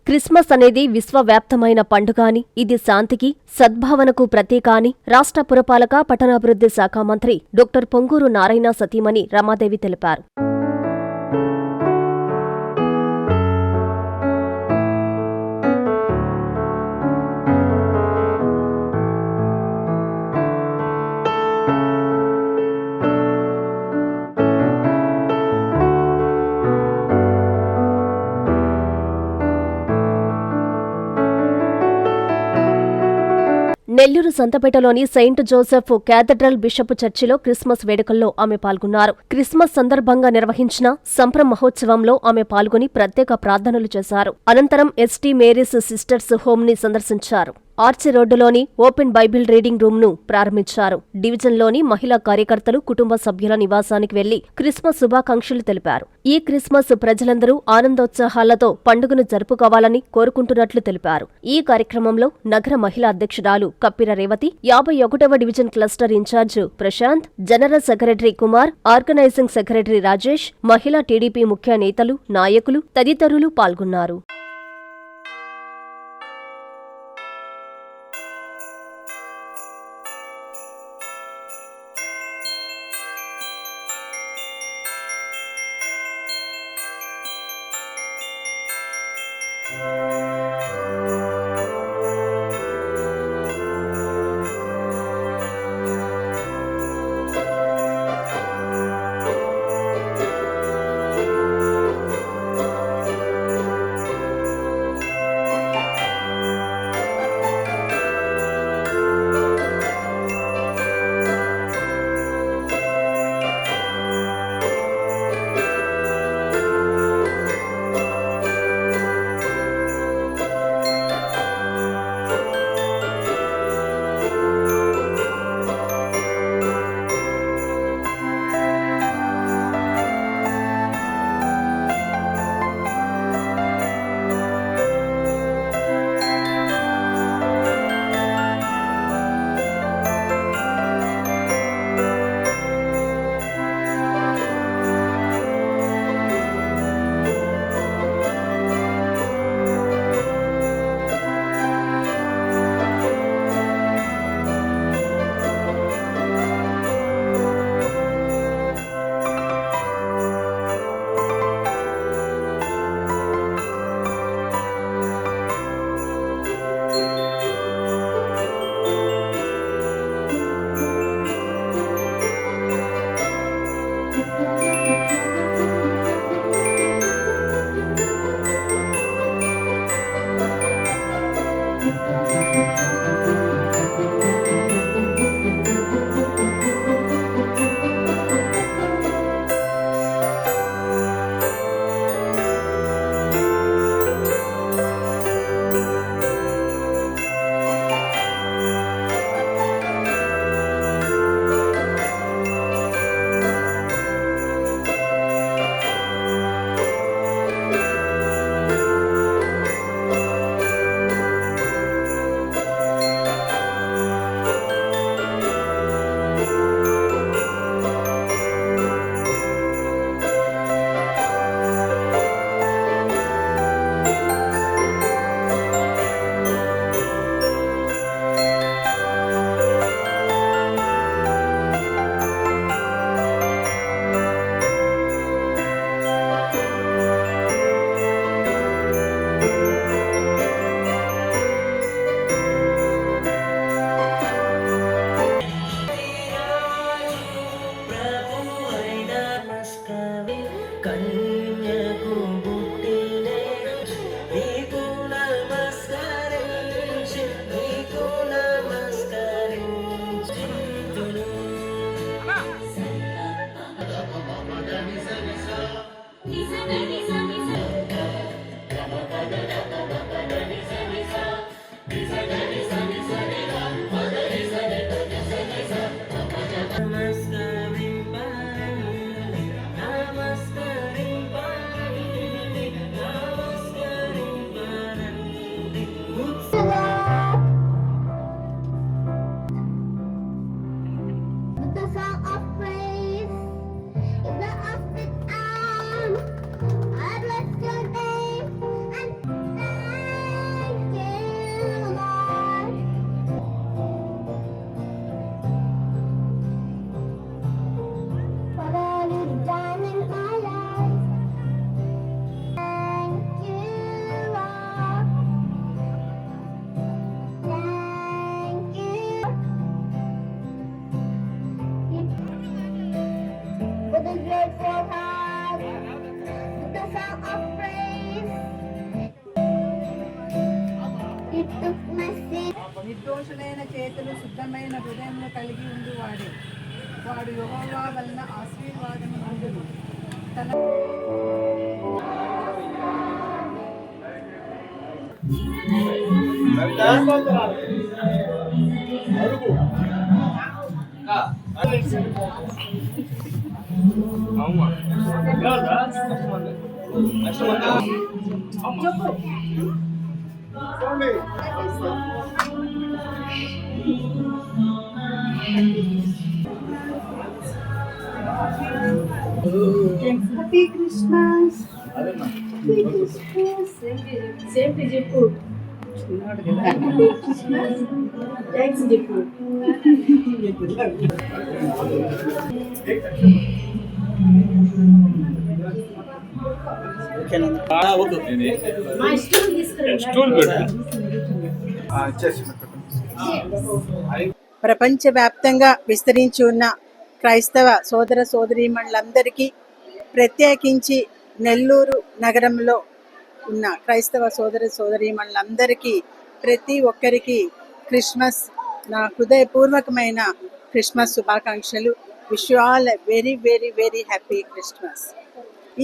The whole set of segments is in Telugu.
క్రిస్మస్ అనేది విశ్వవ్యాప్తమైన పండుగ అని, ఇది శాంతికి, సద్భావనకు ప్రతీక అని రాష్ట్ర పురపాలక పట్టణాభివృద్ధి శాఖ మంత్రి డాక్టర్ పొంగూరు నారాయణ సతీమణి రమాదేవి తెలిపారు. నెల్లూరు సంతపేటలోని సెయింట్ జోసెఫ్ క్యాథడ్రల్ బిషప్ చర్చిలో క్రిస్మస్ వేడుకల్లో ఆమె పాల్గొన్నారు. క్రిస్మస్ సందర్భంగా నిర్వహించిన సంప్రం మహోత్సవంలో ఆమె పాల్గొని ప్రత్యేక ప్రార్థనలు చేశారు. అనంతరం ఎస్టీ మేరీస్ సిస్టర్స్ హోమ్ ని సందర్శించారు. ఆర్చి రోడ్డులోని ఓపెన్ బైబిల్ రీడింగ్ రూమ్ ను ప్రారంభించారు. డివిజన్లోని మహిళా కార్యకర్తలు కుటుంబ సభ్యుల నివాసానికి వెళ్లి క్రిస్మస్ శుభాకాంక్షలు తెలిపారు. ఈ క్రిస్మస్ ప్రజలందరూ ఆనందోత్సాహాలతో పండుగను జరుపుకోవాలని కోరుకుంటున్నట్లు తెలిపారు. ఈ కార్యక్రమంలో నగర మహిళా అధ్యక్షురాలు కప్పిర రేవతి, 51వ division cluster incharge Prashanth, general secretary Kumar, organising secretary Rajesh, మహిళా టీడీపీ ముఖ్య నేతలు, నాయకులు తదితరులు పాల్గొన్నారు. నిర్దోషులైన చేతులు శుద్ధమైన హృదయమును కలిగి ఉండి వాడు యెహోవా వలన ఆశీర్వాదము పొందును. తన హ్యాపీ క్రిస్మస్. సేమ్ చెప్పు థ్యాంక్స్ చెప్పు. మా ఇష్టం ప్రపంచవ్యాప్తంగా విస్తరించి ఉన్న క్రైస్తవ సోదర సోదరీమణులందరికీ, ప్రత్యేకించి నెల్లూరు నగరంలో ఉన్న క్రైస్తవ సోదర సోదరీమణులందరికీ, ప్రతి ఒక్కరికి క్రిస్మస్, నా హృదయపూర్వకమైన క్రిస్మస్ శుభాకాంక్షలు. Wish you all a very very very happy Christmas.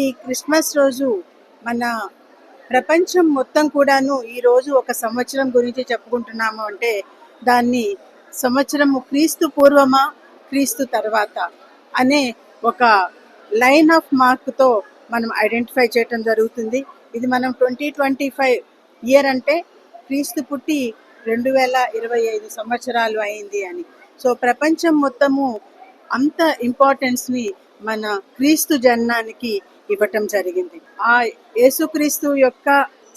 ఈ క్రిస్మస్ రోజు మన ప్రపంచం మొత్తం కూడాను ఈరోజు ఒక సంవత్సరం గురించి చెప్పుకుంటున్నాము అంటే దాన్ని సంవత్సరము క్రీస్తు పూర్వమా క్రీస్తు తర్వాత అనే ఒక లైన్ ఆఫ్ మార్క్తో మనం ఐడెంటిఫై చేయటం జరుగుతుంది. ఇది మనం 2025 ఇయర్ అంటే క్రీస్తు పుట్టి 2025 సంవత్సరాలు అయింది అని. సో ప్రపంచం మొత్తము అంత ఇంపార్టెన్స్ని మన క్రీస్తు జననానికి ఇవ్వటం జరిగింది. ఆ యేసుక్రీస్తు యొక్క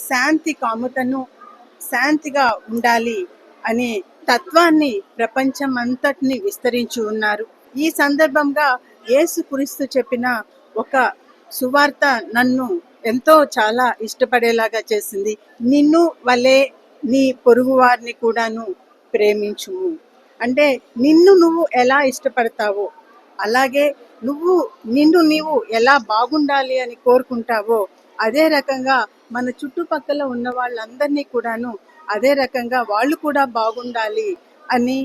శాంతి కాముతను, శాంతిగా ఉండాలి అనే తత్వాన్ని ప్రపంచం అంతటిని విస్తరించి ఉన్నారు. ఈ సందర్భంగా యేసుక్రీస్తు చెప్పిన ఒక సువార్త నన్ను ఎంతో చాలా ఇష్టపడేలాగా చేసింది. నిన్ను వలే నీ పొరుగు వారిని కూడాను ప్రేమించుము. అంటే నిన్ను నువ్వు ఎలా ఇష్టపడతావో, అలాగే నిన్ను నీవు ఎలా బాగుండాలి అని కోరుకుంటావో, అదే రకంగా మన చుట్టుపక్కల ఉన్న వాళ్ళందరినీ కూడాను అదే రకంగా వాళ్ళు కూడా బాగుండాలి అని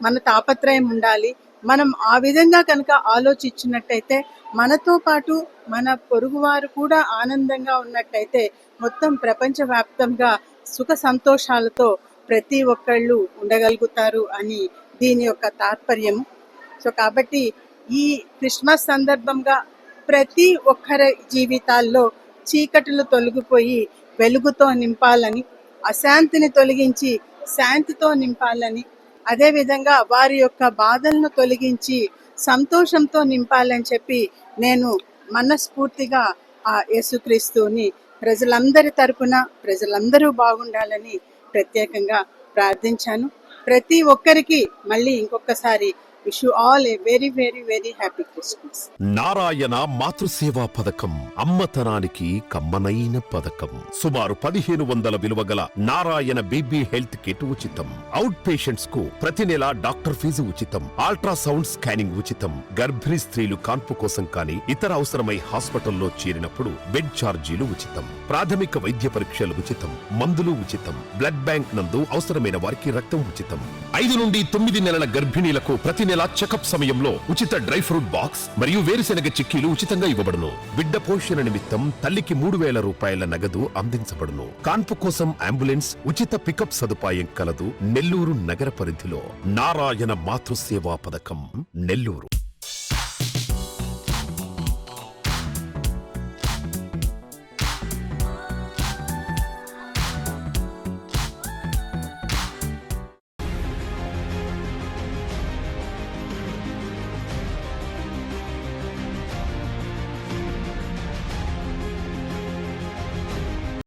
మన తాపత్రయం ఉండాలి. మనం ఆ విధంగా కనుక ఆలోచించినట్టయితే, మనతో పాటు మన పొరుగువారు కూడా ఆనందంగా ఉన్నట్టయితే మొత్తం ప్రపంచవ్యాప్తంగా సుఖ సంతోషాలతో ప్రతి ఒక్కళ్ళు ఉండగలుగుతారు అని దీని యొక్క తాత్పర్యం. సో కాబట్టి ఈ క్రిస్మస్ సందర్భంగా ప్రతి ఒక్కరి జీవితాల్లో చీకటిలు తొలగిపోయి వెలుగుతో నింపాలని, అశాంతిని తొలగించి శాంతితో నింపాలని, అదేవిధంగా వారి యొక్క బాధలను తొలగించి సంతోషంతో నింపాలని చెప్పి నేను మనస్ఫూర్తిగా ఆ యేసుక్రీస్తుని ప్రజలందరి తరపున ప్రజలందరూ బాగుండాలని ప్రత్యేకంగా ప్రార్థించాను. ప్రతి ఒక్కరికి మళ్ళీ ఇంకొకసారి wish you all a very very very happy Christmas. Narayana మాతృసేవా పథకం అమ్మతనానికి కమ్మనైన పథకం. సుమారు 1500 విలువ గల నారాయణ బీబీ హెల్త్ కిట్ ఉచితం. అవుట్ పేషెంట్స్ కు ప్రతి నెల డాక్టర్ ఫీజు ఉచితం. అల్ట్రాసౌండ్ స్కానింగ్ ఉచితం. గర్భిణీ స్త్రీలు కాన్పు కోసం కానీ ఇతర అవసరమై హాస్పిటల్లో చేరినప్పుడు బెడ్ ఛార్జీలు ఉచితం. ప్రాథమిక వైద్య పరీక్షలు ఉచితం. మందులు ఉచితం. బ్లడ్ బ్యాంక్ నందు అవసరమైన వారికి రక్తం ఉచితం. 5 నుండి 9 నెలల గర్భిణీలకు ప్రతి నెల చెకప్ సమయంలో ఉచిత డ్రై ఫ్రూట్ బాక్స్ మరియు వేరుశెనగ చిక్కీలు ఉచితంగా ఇవ్వబడును. బిడ్డ పోషణ నిమిత్తం తల్లికి 3000 రూపాయల నగదు అందించబడును. కాన్పు కోసం అంబులెన్స్ ఉచిత పికప్ సదుపాయం కలదు. నెల్లూరు నగర పరిధిలో నారాయణ మాతృసేవా పథకం, నెల్లూరు.